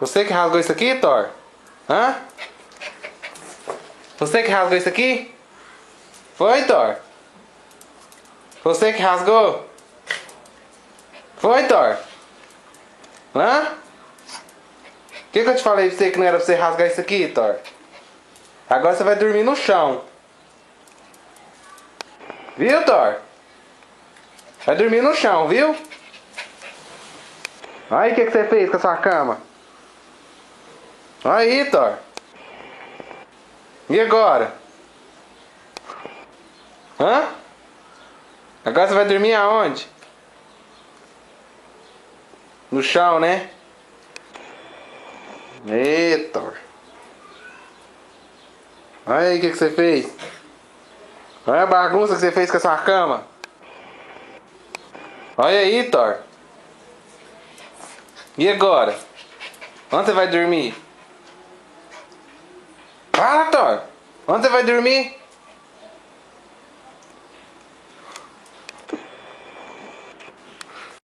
Você que rasgou isso aqui, Thor? Hã? Você que rasgou isso aqui? Foi, Thor? Você que rasgou? Foi, Thor? Hã? O que eu te falei pra você que não era pra você rasgar isso aqui, Thor? Agora você vai dormir no chão. Viu, Thor? Vai dormir no chão, viu? Olha aí o que você fez com a sua cama. Olha aí, Thor. E agora? Hã? Agora você vai dormir aonde? No chão, né? Eita. Olha aí o que você fez. Olha a bagunça que você fez com a sua cama. Olha aí, Thor. E agora? Onde você vai dormir? Fala, Thor. Onde você vai dormir?